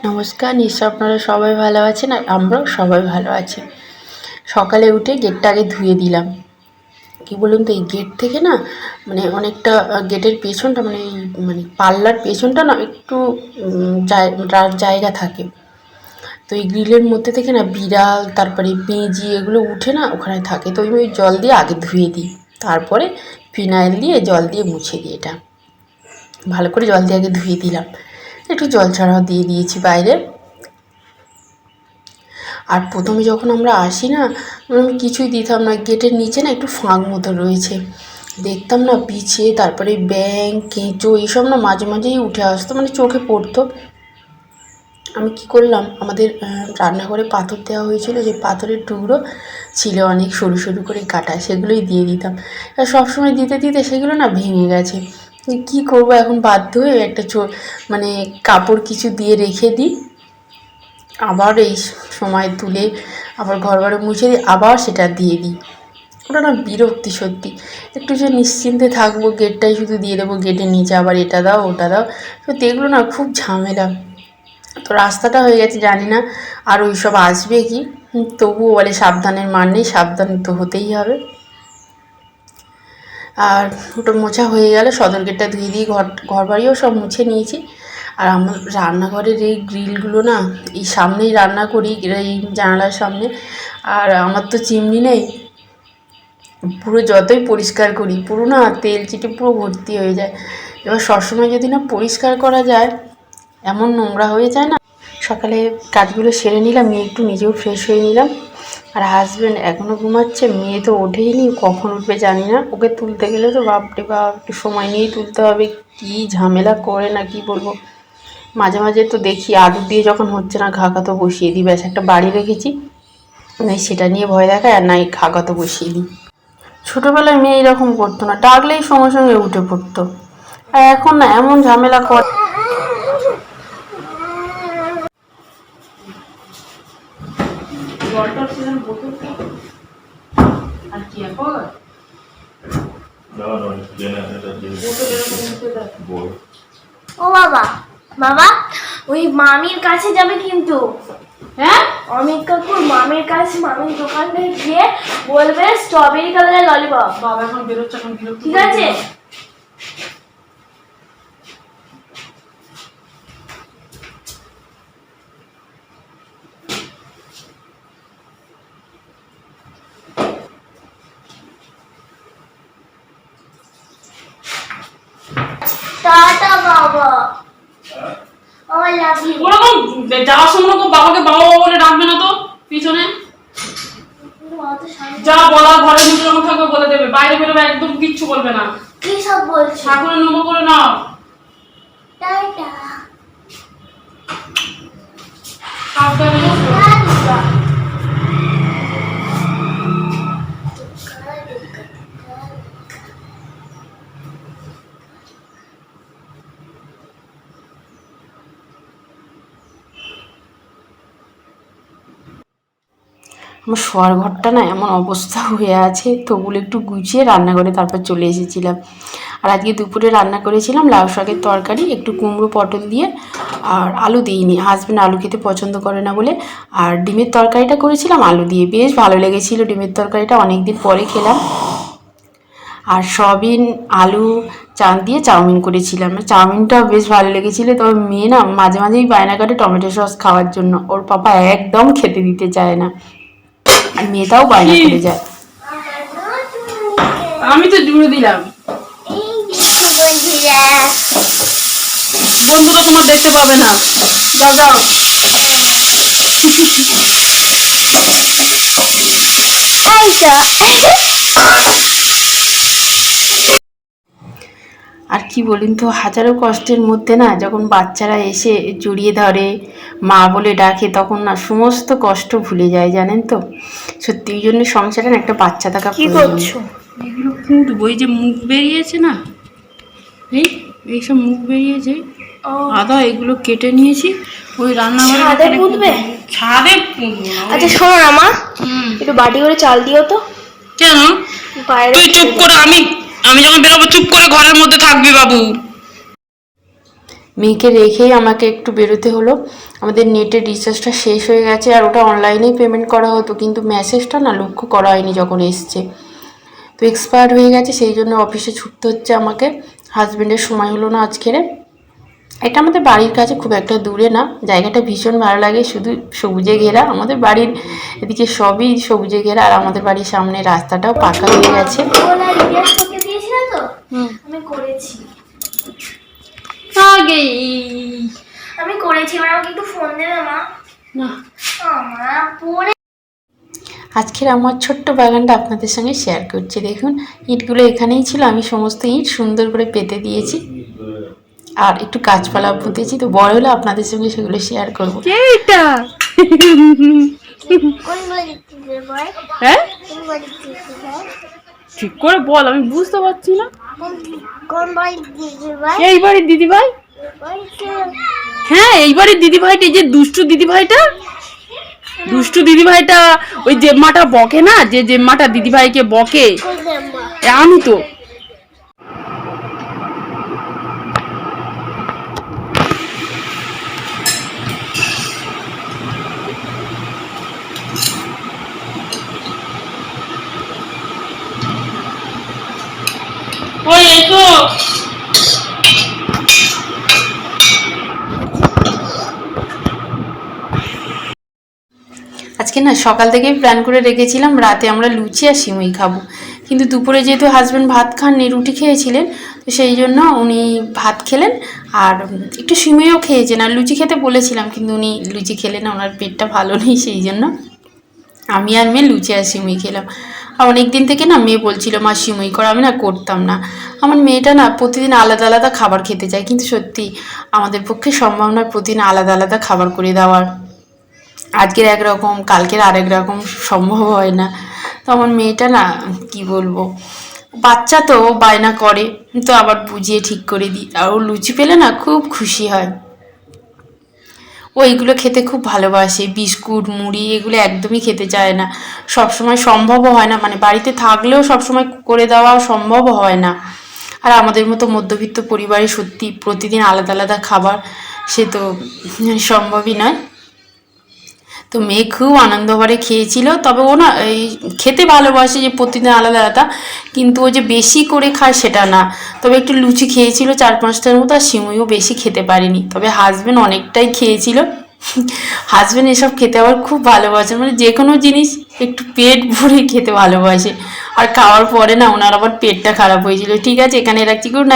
নমস্কার, নিশ্চয় আপনারা সবাই ভালো আছেন আর আমরাও সবাই ভালো আছি। সকালে উঠে গেটটা আগে ধুয়ে দিলাম। কি বলুন তো, এই গেট থেকে না অনেকটা গেটের পেছনটা পাল্লার পেছনটা না একটু জায়গা থাকে। তো এই গ্রিলের মধ্যে থেকে না বিড়াল, তারপরে পেঁজি এগুলো উঠে না ওখানে থাকে। তো ওই জল দিয়ে আগে ধুয়ে দিই, তারপরে ফিনাইল দিয়ে জল দিয়ে মুছে দিই। এটা ভালো করে জল দিয়ে আগে ধুয়ে দিলাম, একটু জল ছাড়াও দিয়ে দিয়েছি বাইরে। আর প্রথমে যখন আমরা আসি না, আমি কিছুই দিতাম না। গেটের নিচে না একটু ফাঁক মতো রয়েছে, দেখতাম না বিছে, তারপরে ব্যাঙ, কেঁচো এইসব না মাঝে মাঝেই উঠে আসতো, চোখে পড়তো। আমি কি করলাম, আমাদের রান্নাঘরে পাথর দেওয়া হয়েছিল, যে পাথরের টুকরো ছিল অনেক সরু সরু করে কাটা, সেগুলোই দিয়ে দিতাম। আর সবসময় দিতে দিতে সেগুলো না ভেঙে গেছে। কি করব এখন, বাধ্য হয়ে একটা কাপড় কিছু দিয়ে রেখে দিই, আবার এই সময় তুলে আবার ঘর বাড়ি মুছে দিই, আবার সেটা দিয়ে দিই। ওটা না বিরক্তি সত্যি। একটু যে নিশ্চিন্তে থাকবো, গেটটাই শুধু দিয়ে দেবো, গেটের নিচে আবার এটা দাও ওটা দাও, সত্যি এগুলো না খুব ঝামেলা। তো রাস্তাটা হয়ে গেছে, জানি না আর ওই সব আসবে কি, তবুও বলে সাবধানের মান নেই, সাবধান তো হতেই হবে। আর ওটা মোছা হয়ে গেলে সদর গেটটা ধুয়ে দিয়ে ঘর বাড়িও সব মুছে নিয়েছি। আর আমার রান্নাঘরের এই গ্রিলগুলো না, এই সামনেই রান্না করি, এই জানালার সামনে। আর আমার তো চিমনি নেই, পুরো যতই পরিষ্কার করি পুরো না তেল চিটে পুরো ভর্তি হয়ে যায়। এবার সবসময় যদি না পরিষ্কার করা যায়, এমন নোংরা হয়ে যায় না। সকালে কাজগুলো সেরে নিলাম, মেয়ে একটু নিজেও ফ্রেশ হয়ে নিলাম। আর হাজব্যান্ড এখনও ঘুমাচ্ছে, মেয়ে তো ওঠেইনি, কখন উঠবে জানি না। ওকে তুলতে গেলে তো বাপরে বাপ একটু সময় নিয়েই তুলতে হবে, কি ঝামেলা করে না কি বলবো। মাঝে মাঝে তো দেখি আলু দিয়ে যখন হচ্ছে না, ঘাকাতো বসিয়ে দিই। ব্যাস একটা বাড়ি রেখেছি, নাই সেটা নিয়ে ভয় দেখায়, আর নাই ঘাকাতো বসিয়ে দিই। ছোটোবেলায় মেয়ে এরকম করতো না, ডাকলেই সঙ্গে সঙ্গে উঠে পড়তো। আর এখন না এমন ঝামেলা করে। ও বাবা, বাবা ওই মামির কাছে যাবে কিন্তু। হ্যাঁ, অমিত কাকুর মামির কাছে, মামির দোকানে গিয়ে বলবে স্ট্রবেরি কালারের ললিপপ। বাবা এখন বেরোচ্ছে, এখন বিরক্ত। ঠিক আছে। টাটা বাবা, I love you। ওরকম যাওয়ার সময় তো বাবাকে বাবা বাবা বলে ডাকবে না তো, পিছনে যা বলার ঘরের মধ্যে যখন থাকবে বলে দেবে, বাইরে বেরোবে একদম কিচ্ছু বলবে না। কি সব বলছিস? ঠাকুরের নম্বর করে নাও। টাটা। আমার শোয়ার ঘরটা না এমন অবস্থা হয়ে আছে, তো ওগুলো একটু গুছিয়ে রান্নাঘরে তারপর চলে এসেছিলাম। আর আজকে দুপুরে রান্না করেছিলাম লাউ শাকের তরকারি, একটু কুমড়ো পটল দিয়ে, আর আলু দিইনি, হাজব্যান্ড আলু খেতে পছন্দ করে না বলে। আর ডিমের তরকারিটা করেছিলাম আলু দিয়ে, বেশ ভালো লেগেছিল ডিমের তরকারিটা, অনেকদিন পরে খেলাম। আর সয়াবিন আলু দিয়ে চাউমিন করেছিলাম, চাউমিনটাও বেশ ভালো লেগেছিলো। তবে মেয়ে না মাঝে মাঝেই বায়না কাটে টমেটো সস খাওয়ার জন্য, ওর পাপা একদম খেতে দিতে চায় না, আর মেয়েটাও বায়না করে যায়। আমি তো জুড়ে দিলাম। বন্ধুরা তোমার দেখতে পাবে না, যাও যাও। আর কি বলুন তো, হাজারো কষ্টের মধ্যে না যখন বাচ্চারা এসে জড়িয়ে ধরে, মা বলে ডাকে, তখন না সমস্ত কষ্ট ভুলে যায়, জানেন তো। সত্যি ওই জন্য সংসারে একটা বাচ্চা থাকা প্রয়োজন। এগুলো কুঁটবো, এই যে মুখ বেরিয়েছে না, এইসব মুখ বেরিয়েছে, আদা এগুলো কেটে নিয়েছি, ওই রান্নাঘরে ছাদে। আচ্ছা শোনো না মা, একটু বাটি করে চাল দিও তো। কেন? তুই চুপ করে, আমি যখন বেরোবো চুপ করে ঘরের মধ্যে থাকবি বাবু। মেয়েকে রেখেই আমাকে একটু বেরোতে হলো। আমাদের নেটের রিচার্জটা শেষ হয়ে গেছে, আর ওটা অনলাইনেই পেমেন্ট করা হতো, কিন্তু মেসেজটা না লক্ষ্য করা হয়নি যখন এসছে, তো এক্সপায়ার হয়ে গেছে, সেই জন্য অফিসে ছুটতে হচ্ছে আমাকে। হাজব্যান্ডের সময় হলো না আজকের। এটা আমাদের বাড়ির কাছে, খুব একটা দূরে না, জায়গাটা ভীষণ ভালো লাগে, শুধু সবুজে ঘেরা, আমাদের বাড়ির এদিকে সবই সবুজে ঘেরা, আর আমাদের বাড়ির সামনে রাস্তাটাও পাকা হয়ে গেছে। আমি করেছি আগেই আমি করেছি, এবার আমাকে একটু ফোন দেবে মা। না, আমার পরে আজকের আমার ছোট্ট বাগানটা আপনাদের সঙ্গে শেয়ার করছি। দেখুন, ইটগুলো এখানেই ছিল, আমি সমস্ত ইট সুন্দর করে পেতে দিয়েছি, আর একটু গাছপালা পুঁতেছি, তো বড় হলে আপনাদের সঙ্গে সেগুলো শেয়ার করবো। এইটা হ্যাঁ ঠিক করে বল, আমি বুঝতে পারছি না। এই বাড়ির দিদি ভাই? হ্যাঁ এই বাড়ির দিদি ভাইটা, যে দুষ্টু দিদি ভাইটা, দুষ্টু দিদি ভাইটা, ওই জেম্মাটা বকে না, যে জেম্মাটা দিদি ভাইকে বকে, আমি তো। ওই এসো, আজকে না সকাল থেকেই প্ল্যান করে রেখেছিলাম রাতে আমরা লুচি আর সিমুই খাবো, কিন্তু দুপুরে যেহেতু হাজব্যান্ড ভাত খাননি, রুটি খেয়েছিলেন, তো সেই জন্য উনি ভাত খেলেন, আর একটু সিমুইও খেয়েছেন, আর লুচি খেতে বলেছিলাম, কিন্তু উনি লুচি খেলেন না, ওনার পেটটা ভালো নেই, সেই জন্য আমি আর মেয়ে লুচি আর সিমুই খেলাম। আর অনেক দিন থেকে না মেয়ে বলছিল মা সিমুই করো, আমি না করতাম না। আমার মেয়েটা না প্রতিদিন আলাদা আলাদা খাবার খেতে চায়, কিন্তু সত্যি আমাদের পক্ষে সম্ভব নয় প্রতিদিন আলাদা আলাদা খাবার করে দেওয়ার। আজকের একরকম, কালকের আরেক রকম, সম্ভব হয় না। তো আমার মেয়েটা না, কি বলবো, বাচ্চা তো বায়না করে, তো আবার বুঝিয়ে ঠিক করে দিই, আর ও লুচি পেলে না খুব খুশি হয়। ও এগুলো খেতে খুব ভালোবাসে, বিস্কুট মুড়ি এগুলো একদমই খেতে চায় না, সবসময় সম্ভবও হয় না, মানে বাড়িতে থাকলেও সবসময় করে দেওয়া সম্ভবও হয় না। আর আমাদের মতো মধ্যবিত্ত পরিবারে সত্যি প্রতিদিন আলাদা আলাদা খাবার, সে তো সম্ভবই নয়। তো মেয়ে খুব আনন্দ করে খেয়েছিল, তবে ও না এই খেতে ভালোবাসে যে প্রতিদিন আলাদা আলাদা, কিন্তু ও যে বেশি করে খায় সেটা না। তবে একটু লুচি খেয়েছিল 4-5টার মতো, আর সিমুইও বেশি খেতে পারিনি, তবে হাজব্যান্ড অনেকটাই খেয়েছিল। হাজব্যান্ড এসব খেতে আবার খুব ভালোবাসে, মানে যে কোনো জিনিস একটু পেট ভরে খেতে ভালোবাসে, আর খাওয়ার পরে না ওনার আবার পেটটা খারাপ হয়েছিল। ঠিক আছে, এখানে রাখছি, গুড নাইট।